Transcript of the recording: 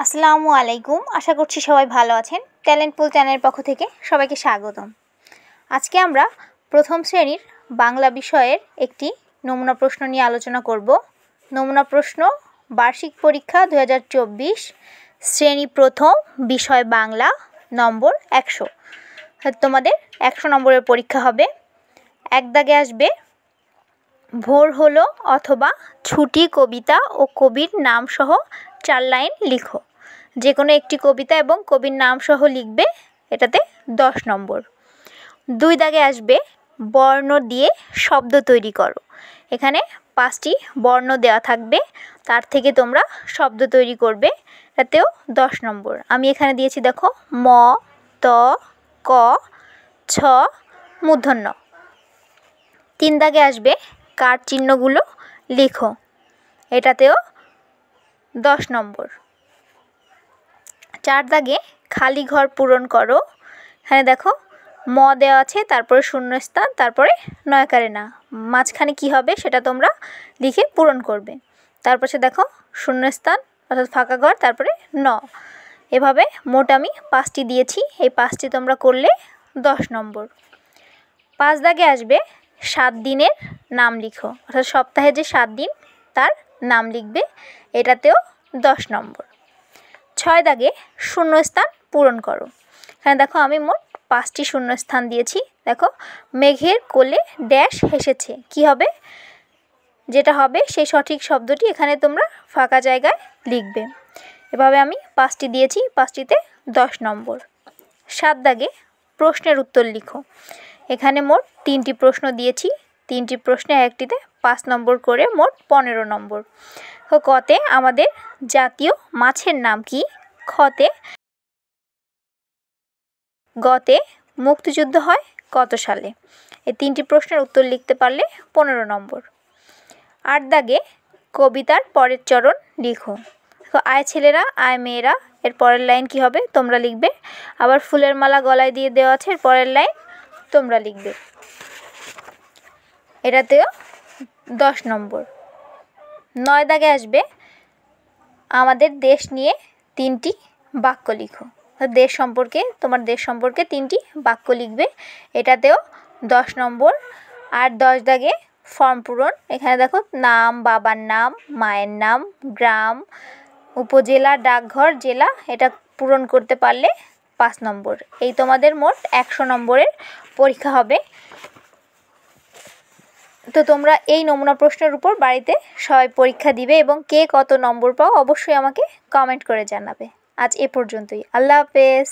আসসালামু আলাইকুম। আশা করছি সবাই ভালো আছেন। ট্যালেন্ট পুল চ্যানেলের পক্ষ থেকে সবাইকে স্বাগতম। আজকে আমরা প্রথম শ্রেণীর বাংলা বিষয়ের একটি নমুনা প্রশ্ন নিয়ে আলোচনা করব। নমুনা প্রশ্ন বার্ষিক পরীক্ষা 2024, শ্রেণী প্রথম, বিষয় বাংলা, নম্বর 100। তোমাদের 100 নম্বরের পরীক্ষা হবে। এক দাগে আসবে ভোর হলো অথবা ছুটি কবিতা ও কবির নাম সহ 4 লাইন লিখো। যে কোনো একটি কবিতা এবং কবির নাম সহ লিখবে, এটাতে 10 নম্বর। 2 দাগে আসবে বর্ণ দিয়ে শব্দ তৈরি করো। এখানে 5টি বর্ণ দেওয়া থাকবে, তার থেকে তোমরা শব্দ তৈরি করবে, এটাতেও 10 নম্বর। আমি এখানে দিয়েছি দেখো ম, ত, ক, ছ, মূর্ধন্য। 3 দাগে আসবে কার চিহ্নগুলো লিখো, এটাতেও 10 নম্বর। 4 দাগে খালি ঘর পূরণ করো। এখানে দেখো ম দেওয়া আছে, তারপরে শূন্যস্থান, তারপরে নয়কারে না, মাঝখানে কি হবে সেটা তোমরা লিখে পূরণ করবে। তারপরে দেখো শূন্যস্থান অর্থাৎ ফাঁকা ঘর, তারপরে ন। এভাবে মোট আমি 5টি দিয়েছি, এই 5টি তোমরা করলে 10 নম্বর। 5 দাগে আসবে 7 দিনের নাম লিখো, অর্থাৎ সপ্তাহে যে 7 দিন তার নাম লিখবে, এটাতেও 10 নম্বর। 6 দাগে শূন্যস্থান পূরণ করো। এখানে দেখো আমি মোট 5টি শূন্যস্থান দিয়েছি। দেখো মেঘের কোলে ড্যাশ হেসেছে, কি হবে? যেটা হবে সেই সঠিক শব্দটি এখানে তোমরা ফাঁকা জায়গায় লিখবে। এভাবে আমি 5টি দিয়েছি, 5টিতে 10 নম্বর। 7 দাগে প্রশ্নের উত্তর লিখো। এখানে মোট 3টি প্রশ্ন দিয়েছি, 3টি প্রশ্নে একটিতে 5 নম্বর করে মোট 15 নম্বর। কতে আমাদের জাতীয় মাছের নাম কি? খতে গতে মুক্তিযুদ্ধ হয় কত সালে? এই 3টি প্রশ্নের উত্তর লিখতে পারলে 15 নম্বর। 8 দাগে কবিতার পরের চরণ লিখো। আয় ছেলেরা আয় মেয়েরা, এর পরের লাইন কি হবে তোমরা লিখবে। আবার ফুলের মালা গলায় দিয়ে দেওয়া আছে, এর পরের লাইন তোমরা লিখবে, এটাতেও 10 নম্বর। 9 দাগে আসবে আমাদের দেশ নিয়ে 3টি বাক্য লিখো। দেশ সম্পর্কে, তোমার দেশ সম্পর্কে 3টি বাক্য লিখবে, এটাতেও 10 নম্বর। আর 10 দাগে ফর্ম পূরণ। এখানে দেখো নাম, বাবার নাম, মায়ের নাম, গ্রাম, উপজেলা, ডাকঘর, জেলা, এটা পূরণ করতে পারলে 5 নম্বর। এই তোমাদের মোট 100 নম্বরের পরীক্ষা হবে। তো তোমরা এই নমুনা প্রশ্নের উপর বাড়িতে সবাই পরীক্ষা দিবে এবং কে কত নম্বর পাও অবশ্যই আমাকে কমেন্ট করে জানাবে। আজ এ পর্যন্তই। আল্লাহ হাফেজ।